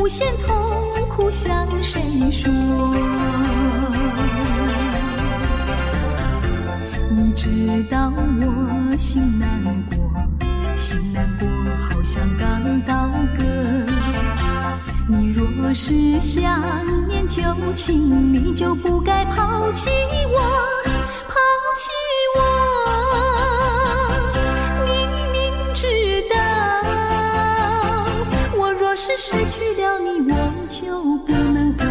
无限痛苦向谁说？你知道我心难过，心难过好像刚到歌。你若是想念旧情，你就不该抛弃我，抛弃我。你明知道我若是失去了你，我就不能活。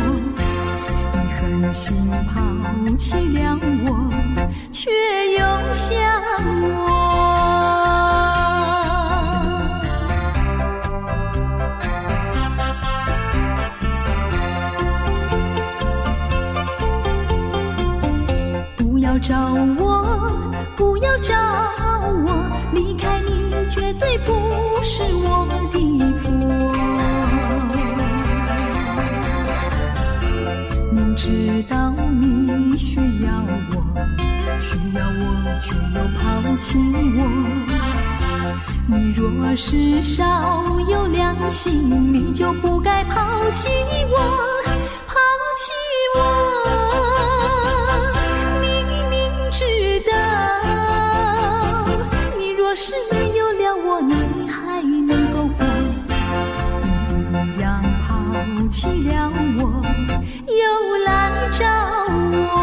你狠心抛弃了我，却又想我。不要找我，不要找我，离开你绝对不是我的错。明知道你需要我，却又抛弃我。你若是少有良心，你就不该抛弃我，抛弃我。若是没有了我，你还能够活？你一样抛弃了我，又来找我。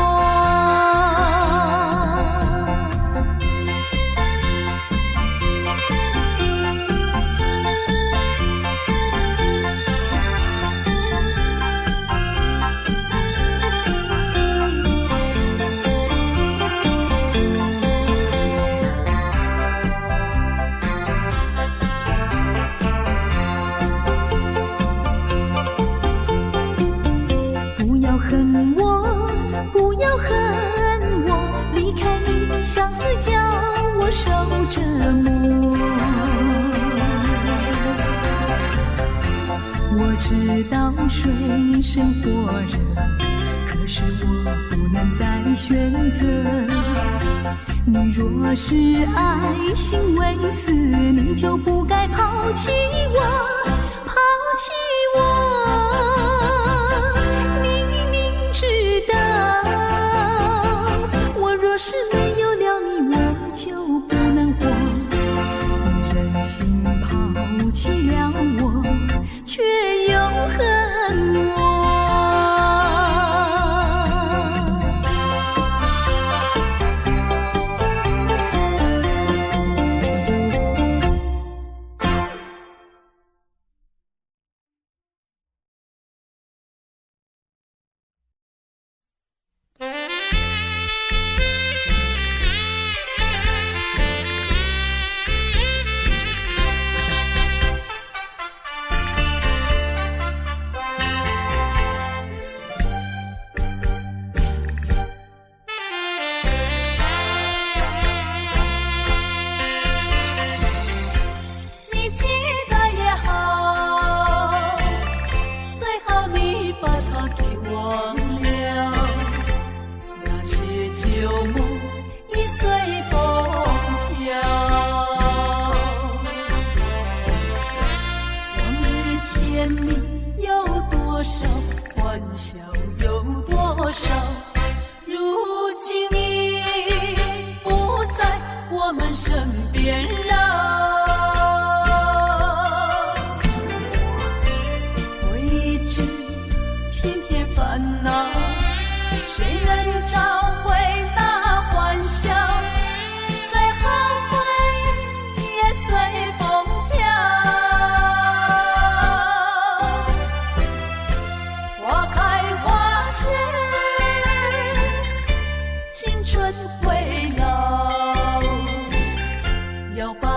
相思叫我受折磨，我知道水深火热，可是我不能再选择。你若是爱心为死，你就不该抛弃我，抛弃我。你明知道我若是没有了你，我就不能活。你忍心抛弃了我，却又恨我。青春回老，要把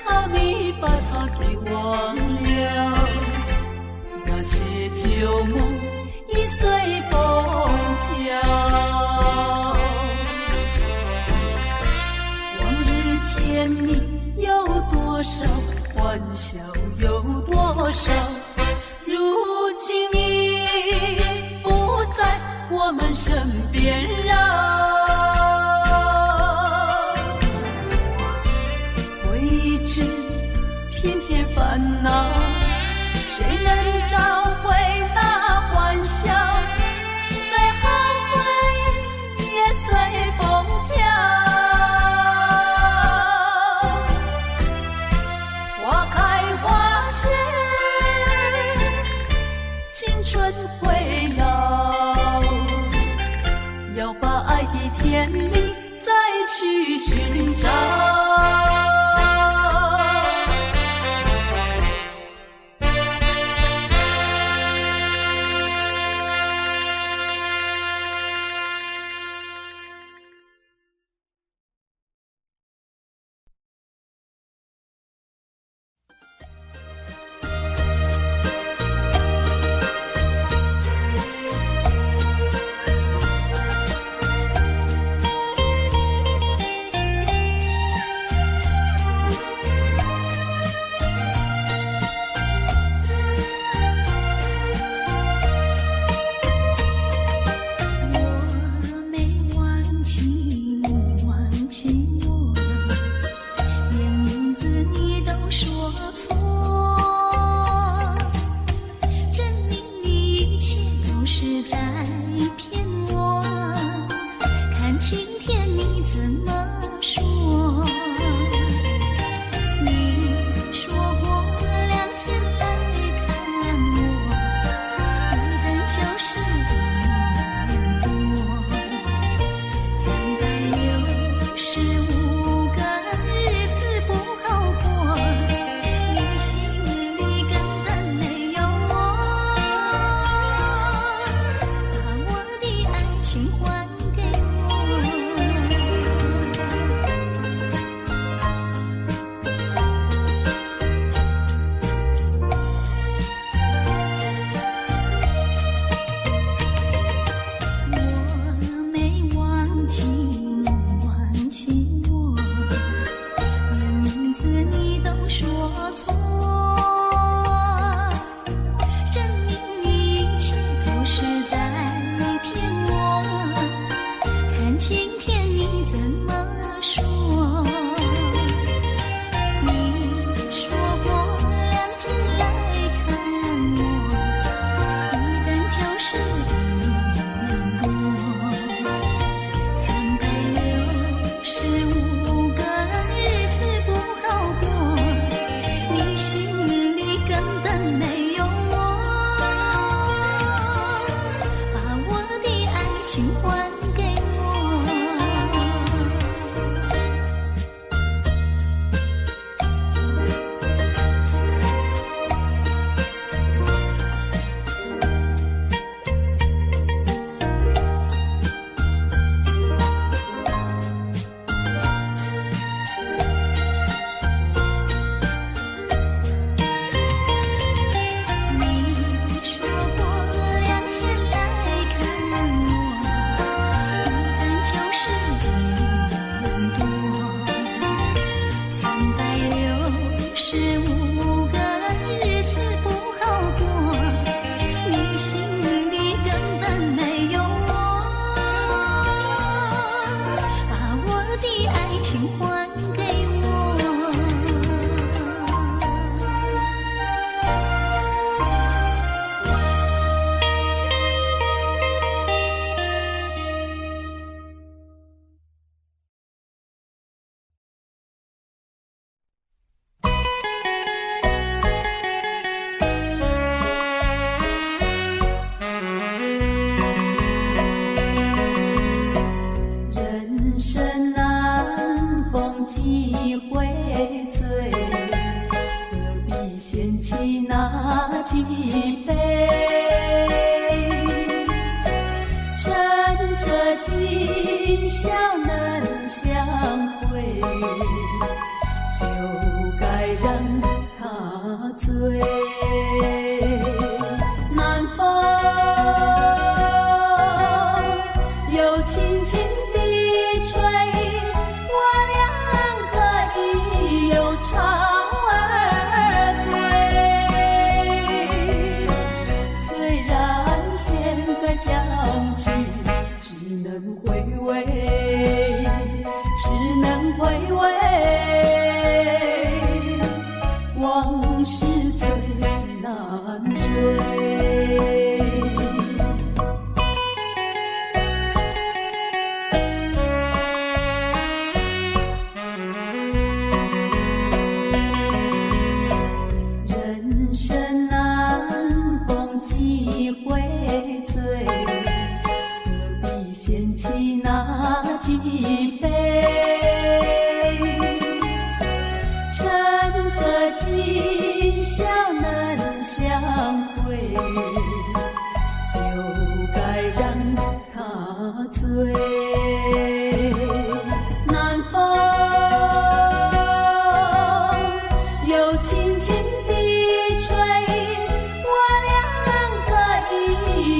好你把它给忘了，那些旧梦已随风飘。往日甜蜜有多少，欢笑有多少，如今已不在我们身边绕。回知偏偏烦恼，谁能找回那欢笑？最后回忆也随风飘。花开花谢，青春会老，要把爱的甜蜜再去寻找。几杯，趁着今宵能相会，就该让它醉。南风又轻轻地吹，我俩可以又唱儿归。虽然现在相聚只能回味，只能回味，往事最难追。人生难逢几回醉，何必嫌弃那几杯？趁着今宵能相会，就该让它醉。南风又轻轻地吹，我俩可以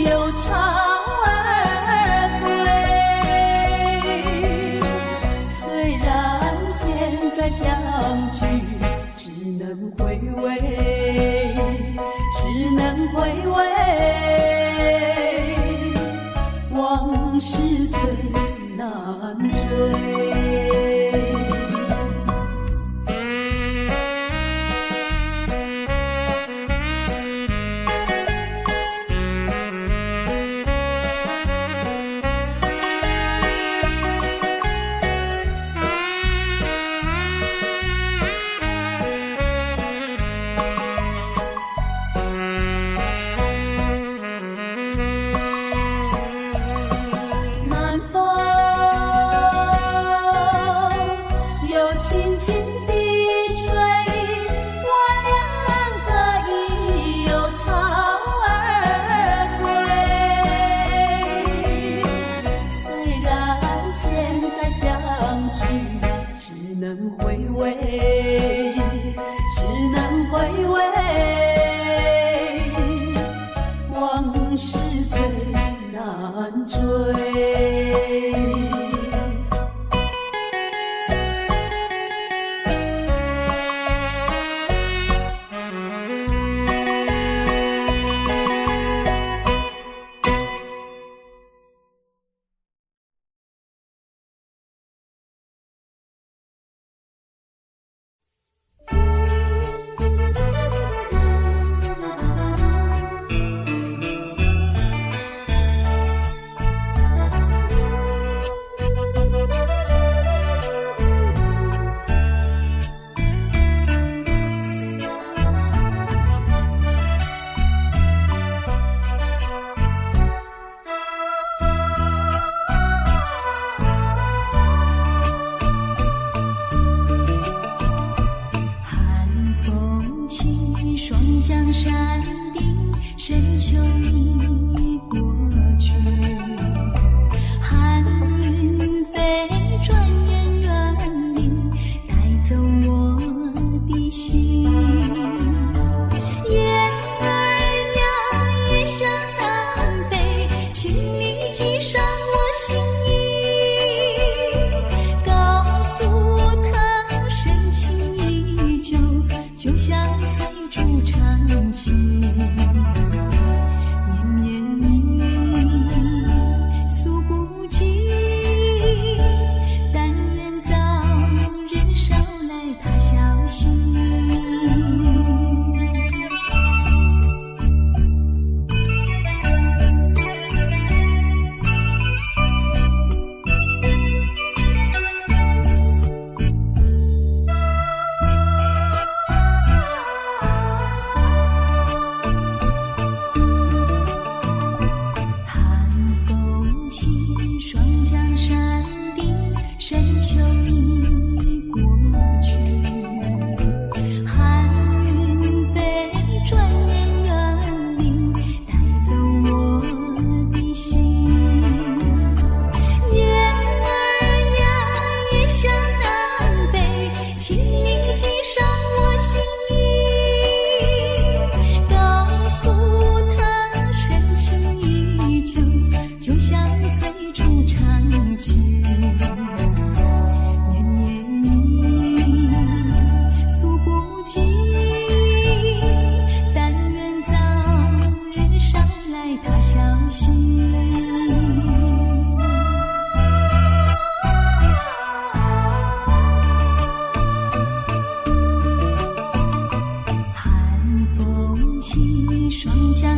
又唱儿归。虽然现在相聚只能回味，只能回味，往事最难追。南风又轻轻地吹，我俩可以又唱儿归。虽然现在相聚只能回味，只能回味，往事最难追。江山顶，深秋已过去，寒云飞，转眼远离，带走我的心。雁儿呀，也想南飞，请你记上我心意，告诉他深情依旧，就像彩烛长期，绵绵意诉不尽，但愿早日捎来他消息。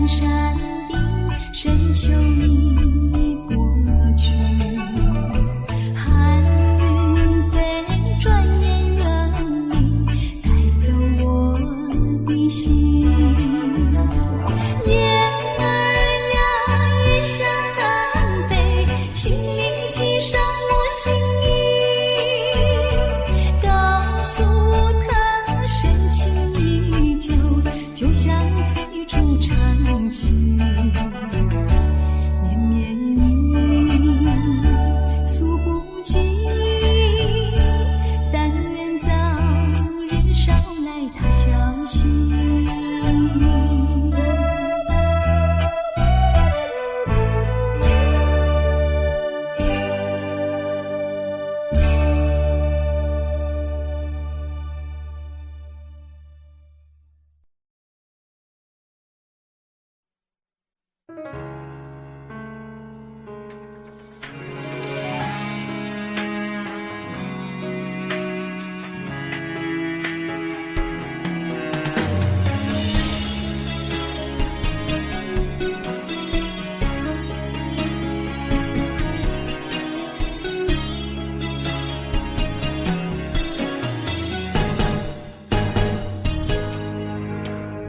山顶，深秋已过去。寒云飞，转眼远离，带走我的心。雁儿呀，异乡南北，请你寄上我心意，告诉他深情依旧，就像催促长情。绵绵意诉不尽，但愿早日捎来他消息。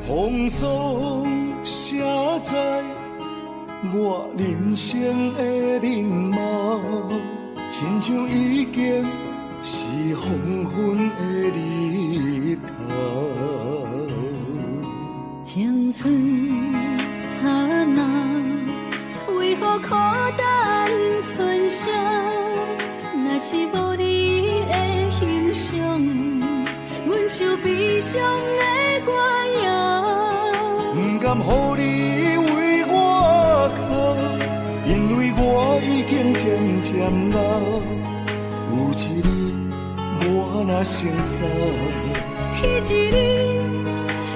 风霜写在我人生的面貌，亲像已经是黄昏的日头。青春刹那，为何孤单存剩？若是无你的欣赏，阮像悲伤的歌谣。不甘予你为我哭，因为我已经渐渐老。有一日我若先走，彼一日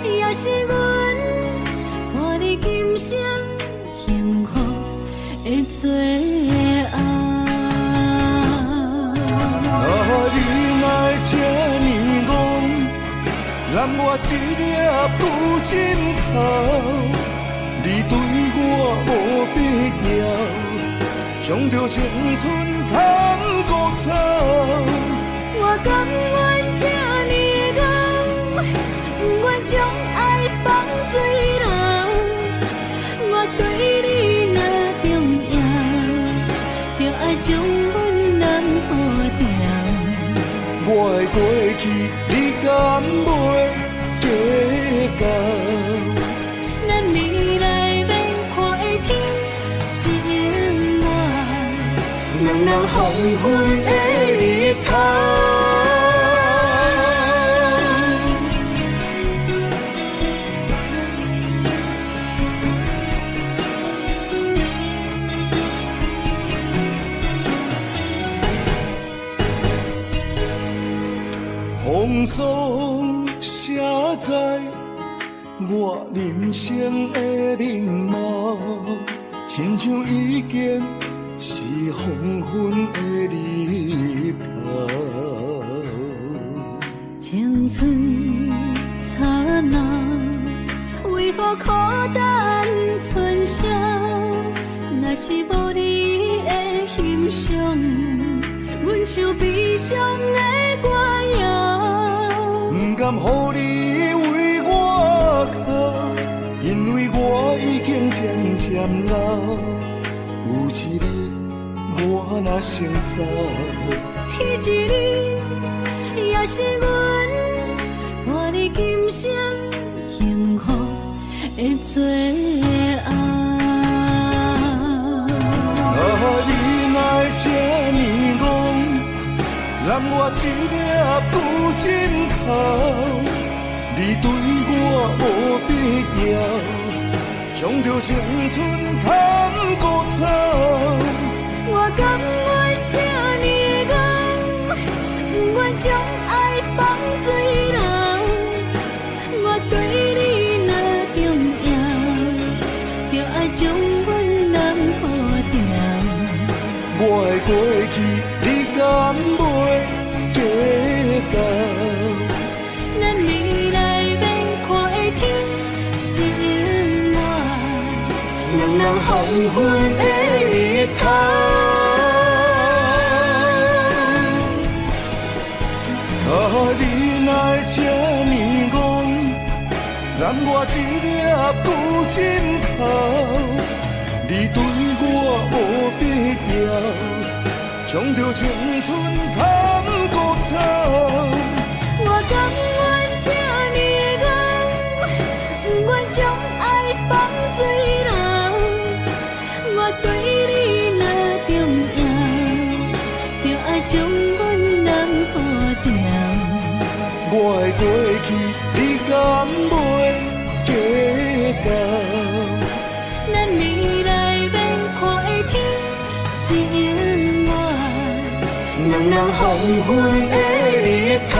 也是阮伴你今生幸福的最后。你来这呢戆，揽我一粒不枕头。你对我无必要，将着青春通孤草。我甘愿这呢戆，不愿将爱放水流。我对你若重要，就爱将阮人付掉。我的过去，你敢袂计较？咱未来要看的天是永远，人人黄昏的日头。风霜写在我人生的面貌，亲像已经是黄昏的日头。青春刹那，为何孤单存剩？若是无你的欣赏，阮像悲伤的歌谣。不甘予你为我哭，因为我已经渐渐老。有一日我若先走，彼一日也是阮伴你今生幸福的最后。你来这呢戆，揽我一粒不枕头。你对我无必要，将着青春通孤草。我甘愿这呢戆，不愿将爱放水流。我对你若重要，就爱将阮人付掉。我的过去，你敢袂计较？咱未来要看的天是永远，人黄昏的日头。啊，你哪会这呢戆，揽我一粒布枕头？你对我黑必要，将着青春贪搁走。我甘愿这呢戆，不愿将爱放水流。我对你若重要，就爱将阮人好掉。我的过去，你敢袂计较？咱未来免看的天是永远。两人黄昏的日头。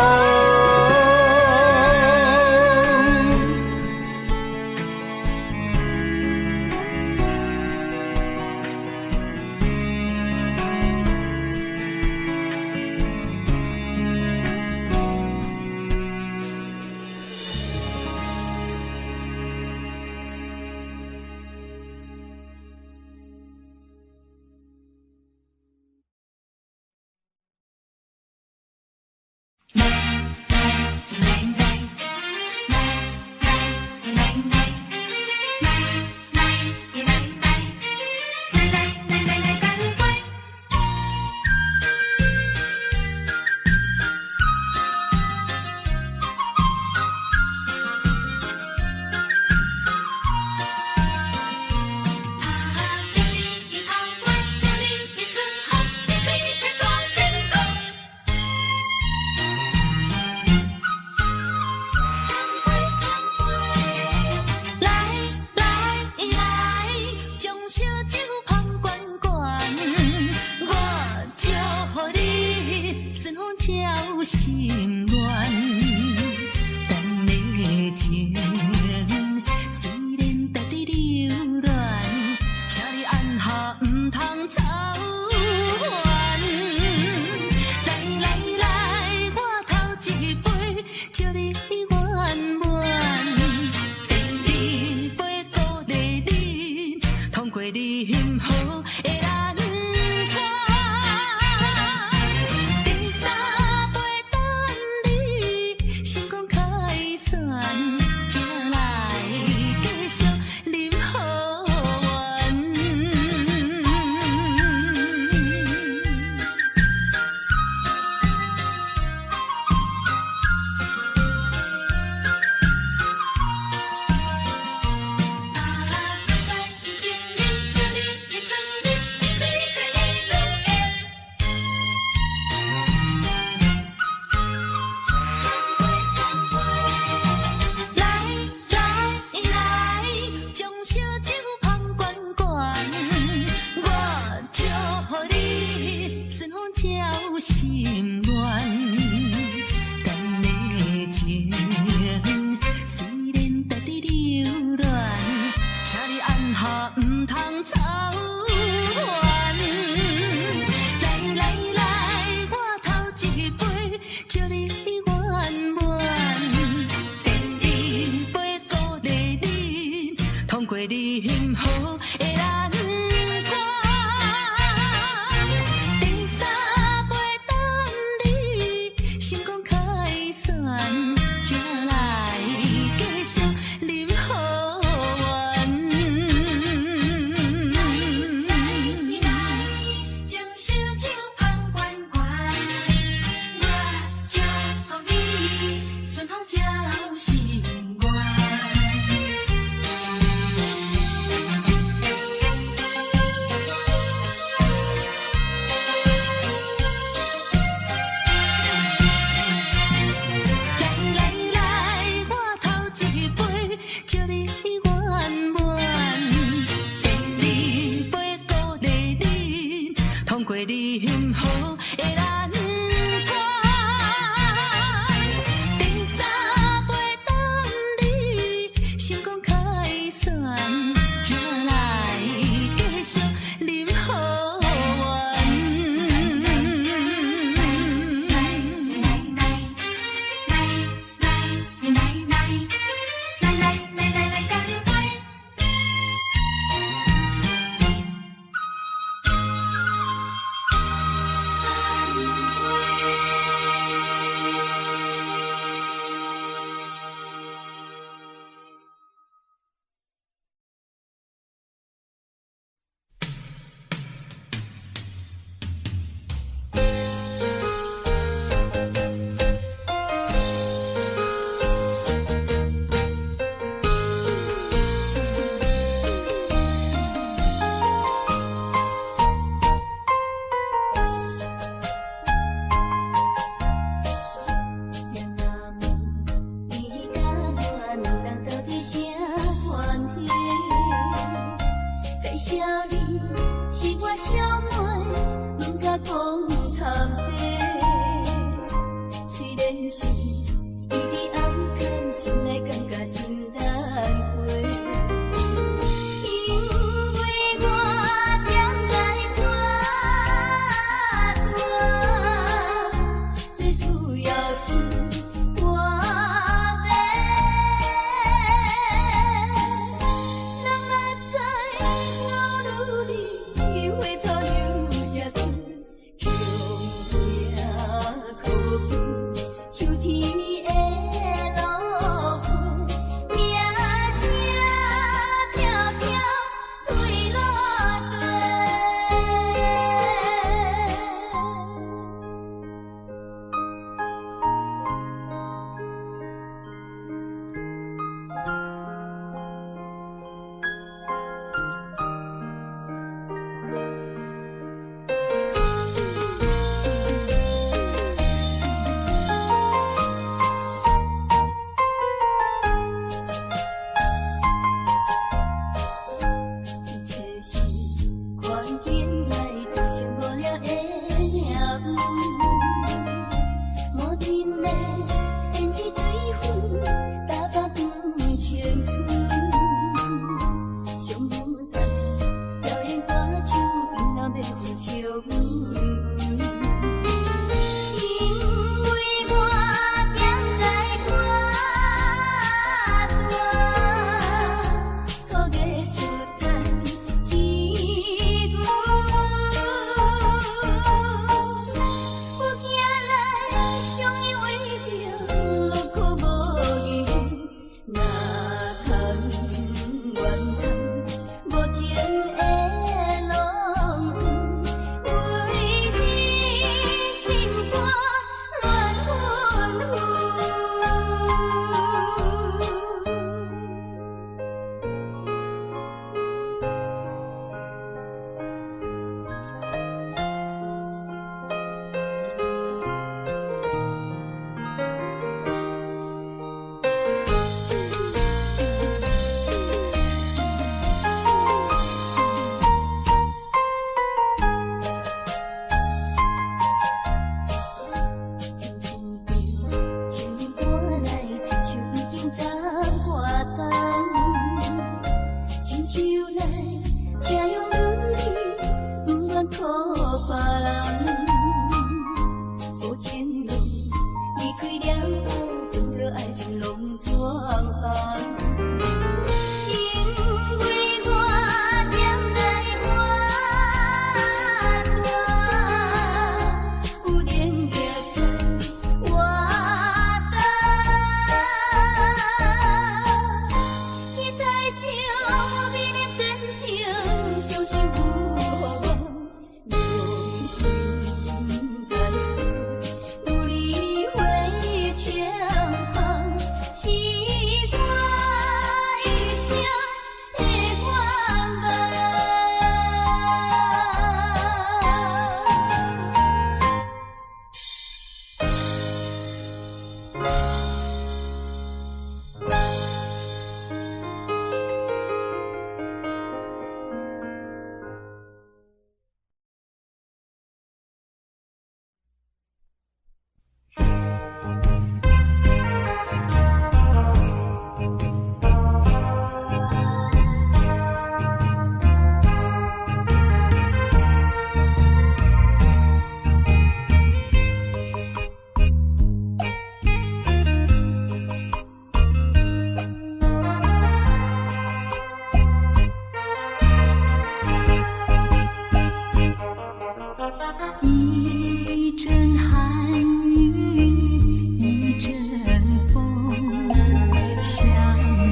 相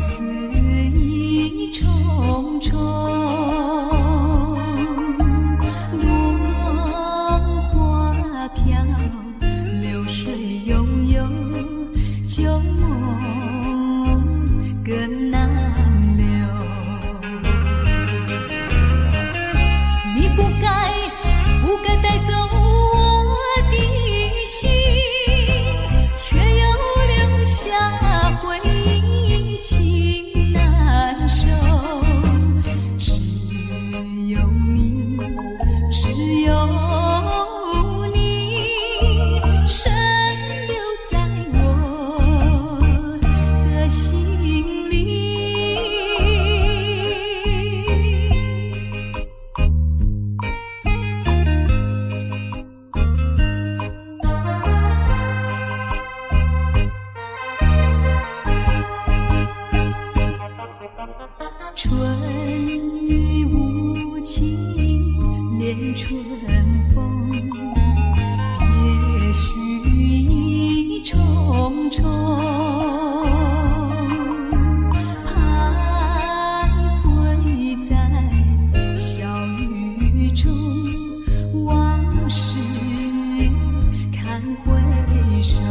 思意重重，落花飘，流水悠悠，旧梦更难留。你不该带走我的心，却又留下回忆情难收。只有你，只有你，深留在我的心里。春雨无情恋春风，别绪意重重，徘徊在小雨中，往事看回首。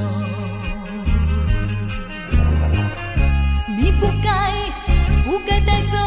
你不该带走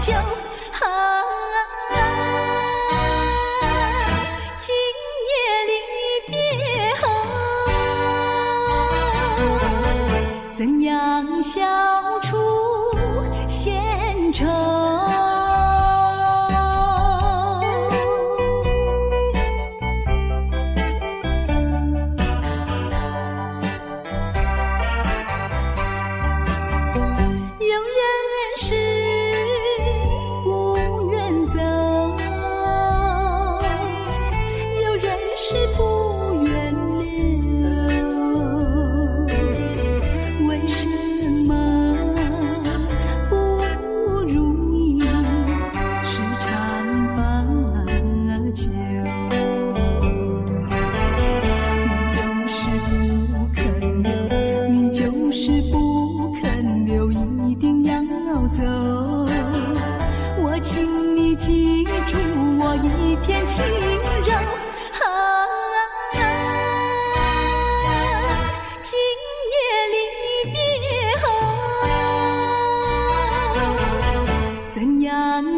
酒。今夜离别后，怎样消除闲愁？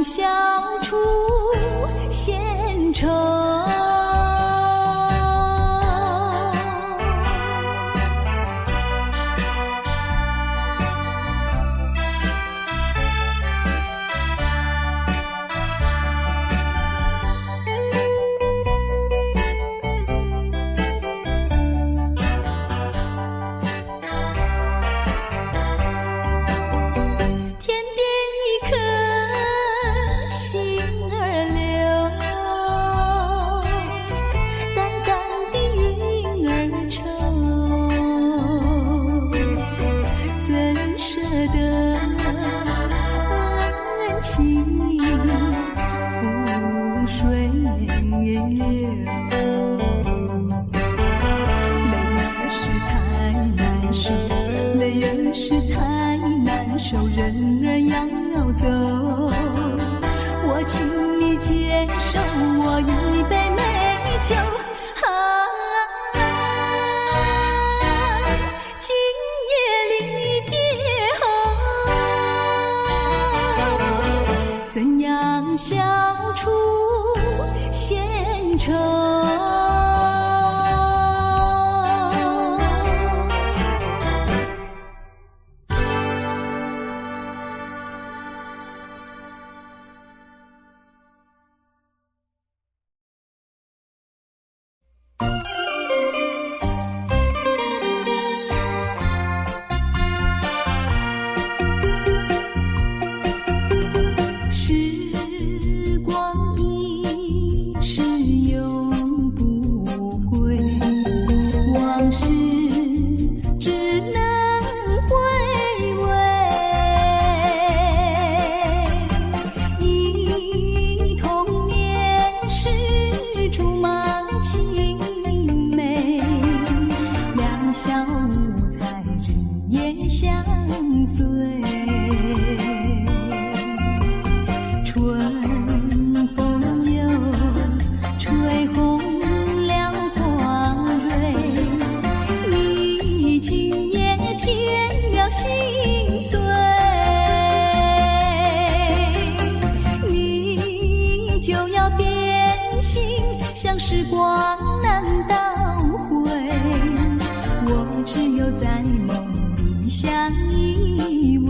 消除闲愁。人儿要走，我请你接受我一杯美酒。今夜离别后，怎样消除闲愁？时光难倒回，我只有在梦里相依偎。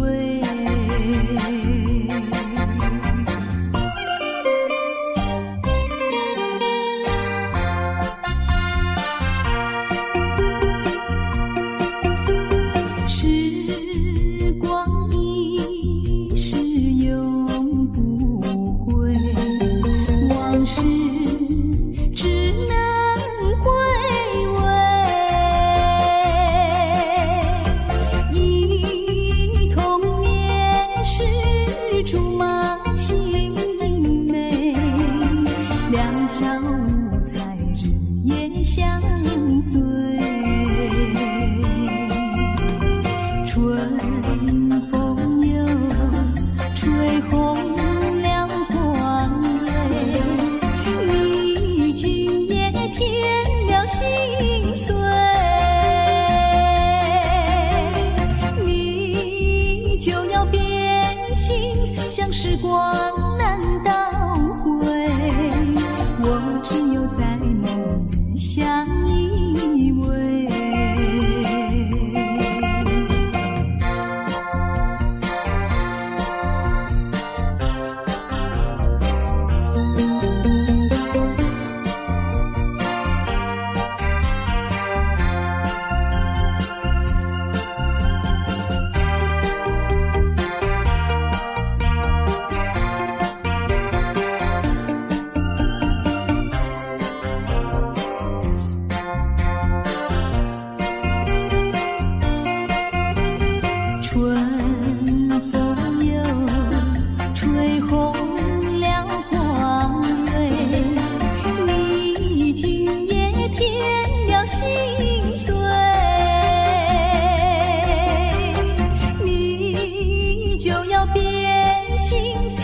时光一逝永不回，往事一同像时光难倒回，我只有在梦里相依偎。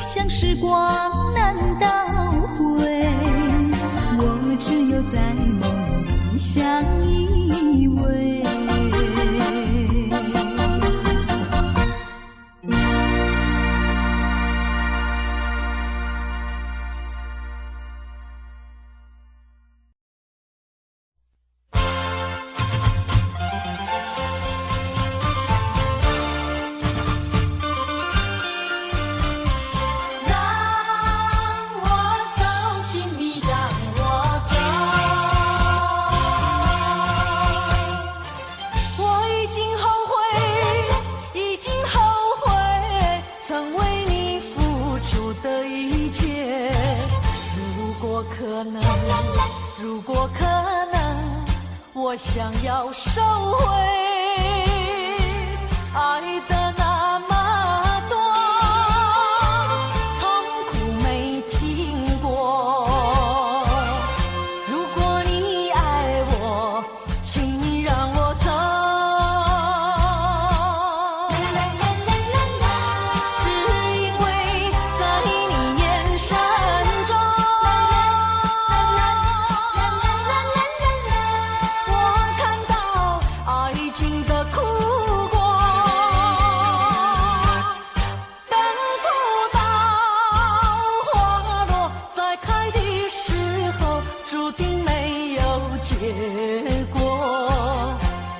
像时光难倒回，我只有在梦里相依偎。如果可能，我想要收回爱的那么多，痛苦没听过。如果你爱我，请你让我走。只因为在你眼神中，我看到爱情的苦果。等不到花落再开的时候，注定没有结果。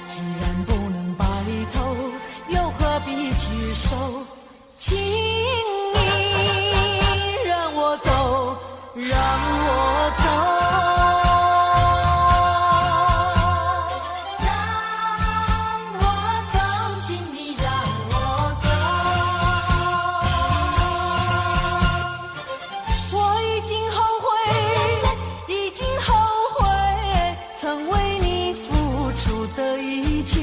既然不能白头，又何必举手？请你让我走，让我走。让我走，请你让我走。我已经后悔，已经后悔曾为你付出的一切。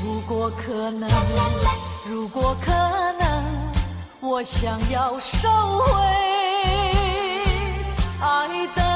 如果可能，如果可能，我想要收回爱的